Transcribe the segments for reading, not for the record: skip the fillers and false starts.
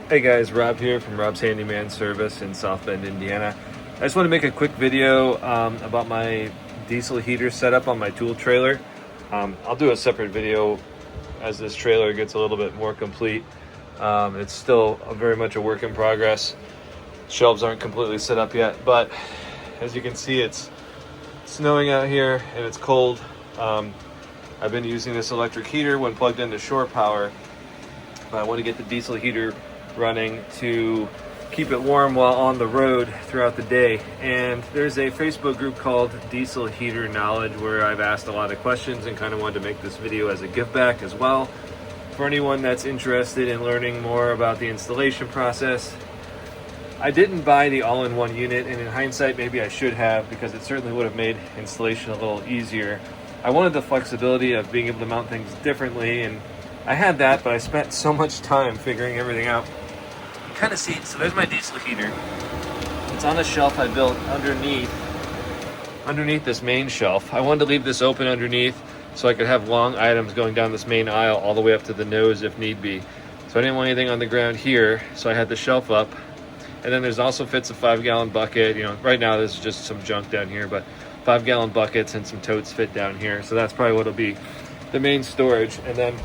Hey guys, Rob here from Rob's Handyman Service in South Bend, Indiana. I just want to make a quick video about my diesel heater setup on my tool trailer. I'll do a separate video as this trailer gets a little bit more complete. It's still very much a work in progress. Shelves aren't completely set up yet, but as you can see, it's snowing out here and it's cold. I've been using this electric heater when plugged into shore power, but I want to get the diesel heater running to keep it warm while on the road throughout the day. And there's a Facebook group called Diesel Heater Knowledge where I've asked a lot of questions and kind of wanted to make this video as a give back as well for anyone that's interested in learning more about the installation process. I didn't buy the all-in-one unit, and in hindsight maybe I should have, because it certainly would have made installation a little easier. I wanted the flexibility of being able to mount things differently, and I had that, but I spent so much time figuring everything out. You kind of see, so there's my diesel heater. It's on a shelf I built underneath this main shelf. I wanted to leave this open underneath so I could have long items going down this main aisle all the way up to the nose if need be. So I didn't want anything on the ground here, so I had the shelf up. And then there's also fits a 5-gallon bucket. You know, right now this is just some junk down here, but 5-gallon buckets and some totes fit down here. So that's probably what'll be the main storage. And then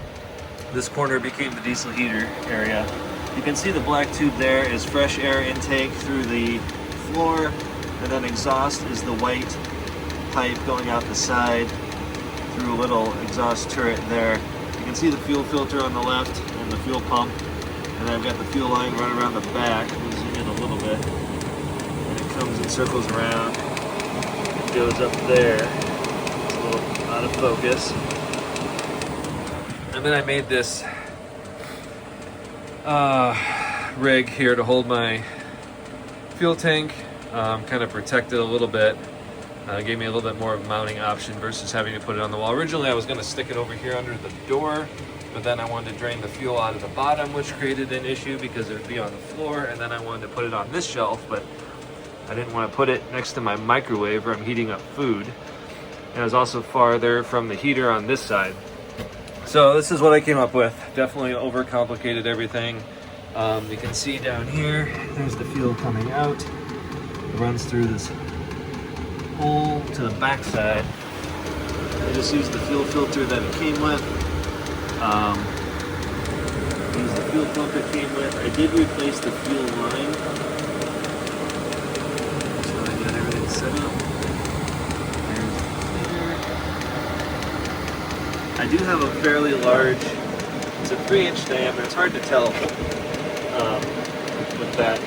this corner became the diesel heater area. You can see the black tube there is fresh air intake through the floor, and then exhaust is the white pipe going out the side through a little exhaust turret there. You can see the fuel filter on the left and the fuel pump, and then I've got the fuel line running around the back. We'll zoom in a little bit, and it comes and circles around. It goes up there. It's a little out of focus. And then I made this rig here to hold my fuel tank, kind of protect it a little bit. Gave me a little bit more of a mounting option versus having to put it on the wall. Originally I was going to stick it over here under the door, but then I wanted to drain the fuel out of the bottom, which created an issue because it would be on the floor, and then I wanted to put it on this shelf, but I didn't want to put it next to my microwave where I'm heating up food. And it was also farther from the heater on this side. So this is what I came up with. Definitely overcomplicated everything. You can see down here, there's the fuel coming out. It runs through this hole to the back side. I just used the fuel filter that it came with. Used the fuel pump it came with. I did replace the fuel line. So I got everything set up. I do have a fairly large, it's a 3-inch diameter. It's hard to tell with that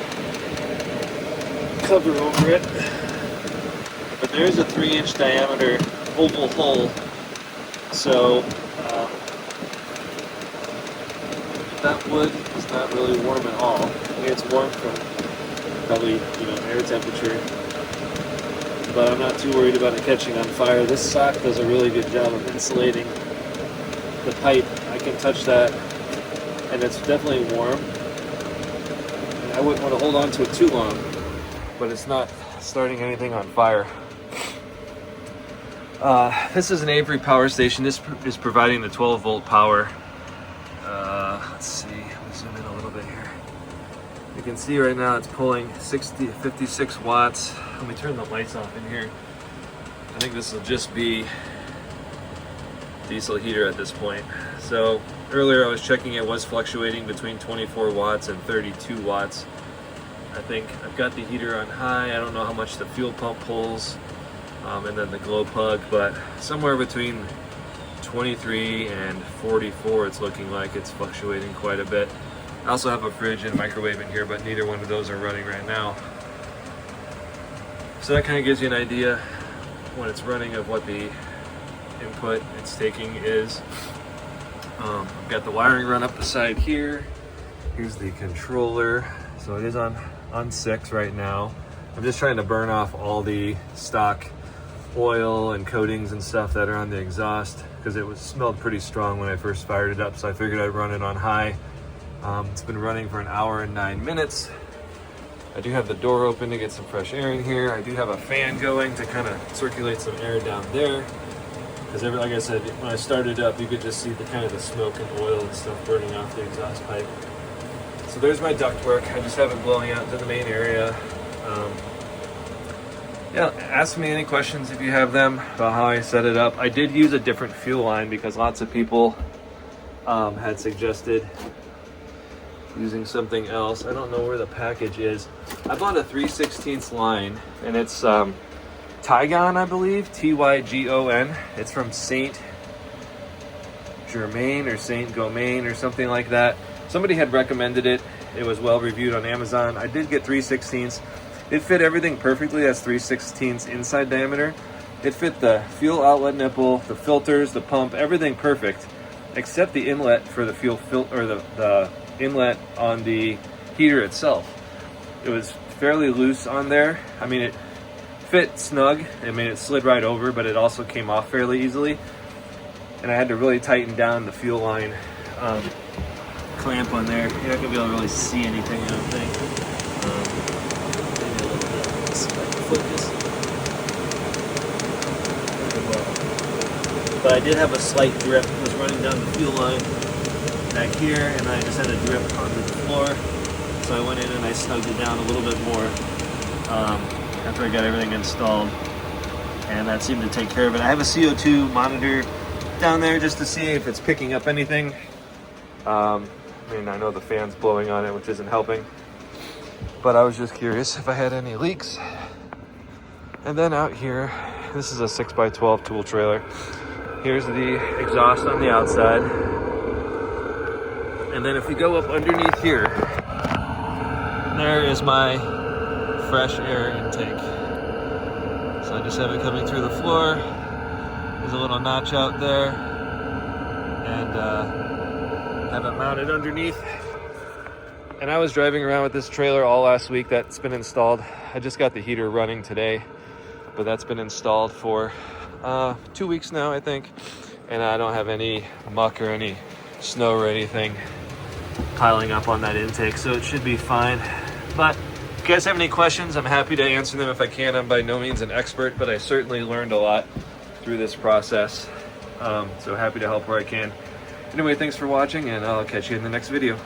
cover over it. But there is a 3-inch diameter oval hole. So that wood is not really warm at all. I mean, it's warm from probably, air temperature. But I'm not too worried about it catching on fire. This sock does a really good job of insulating the pipe. I can touch that, and it's definitely warm. And I wouldn't want to hold on to it too long, but it's not starting anything on fire. This is an Avery power station. This is providing the 12-volt power. Let's see, let me zoom in a little bit here. You can see right now it's pulling 56 watts. Let me turn the lights off in here. I think this will just be diesel heater at this point. So earlier I was checking, it was fluctuating between 24 watts and 32 watts. I think I've got the heater on high. I don't know how much the fuel pump pulls, and then the glow plug, but somewhere between 23 and 44 it's looking like. It's fluctuating quite a bit. I also have a fridge and microwave in here, but neither one of those are running right now. So that kind of gives you an idea when it's running of what the input it's taking is. I've got the wiring run up the side here. Here's the controller. So it is on 6 right now. I'm just trying to burn off all the stock oil and coatings and stuff that are on the exhaust, because it smelled pretty strong when I first fired it up, so I figured I'd run it on high. It's been running for 1 hour and 9 minutes. I do have the door open to get some fresh air in here. I do have a fan going to kind of circulate some air down there, because like I said, when I started up, you could just see the kind of the smoke and oil and stuff burning off the exhaust pipe. So there's my ductwork. I just have it blowing out to the main area. Yeah, ask me any questions if you have them about how I set it up. I did use a different fuel line because lots of people had suggested using something else. I don't know where the package is. I bought a 3/16 line, and it's Tygon, I believe, Tygon. It's from Saint Germain or Saint Gomain or something like that. Somebody had recommended it. It was well reviewed on Amazon. I did get 3/16. It fit everything perfectly. That's 3/16 inside diameter. It fit the fuel outlet nipple, the filters, the pump, everything perfect, except the inlet for the fuel or the inlet on the heater itself. It was fairly loose on there. I mean, it fit snug. I mean, it slid right over, but it also came off fairly easily. And I had to really tighten down the fuel line clamp on there. You're not gonna be able to really see anything, I don't think. Maybe a little bit. Let's see if I can focus. But I did have a slight drip. It was running down the fuel line back here, and I just had a drip onto the floor. So I went in and I snugged it down a little bit more after I got everything installed, and that seemed to take care of it. I have a CO2 monitor down there just to see if it's picking up anything. I mean, I know the fan's blowing on it, which isn't helping, but I was just curious if I had any leaks. And then out here, this is a 6x12 tool trailer. Here's the exhaust on the outside. And then if we go up underneath here, there is my fresh air intake. So I just have it coming through the floor. There's a little notch out there, and have it mounted underneath. And I was driving around with this trailer all last week. That's been installed. I just got the heater running today, but that's been installed for 2 weeks now, I think. And I don't have any muck or any snow or anything piling up on that intake, so it should be fine. But if you guys have any questions, I'm happy to answer them if I can. I'm by no means an expert, but I certainly learned a lot through this process. So happy to help where I can. Anyway, thanks for watching, and I'll catch you in the next video.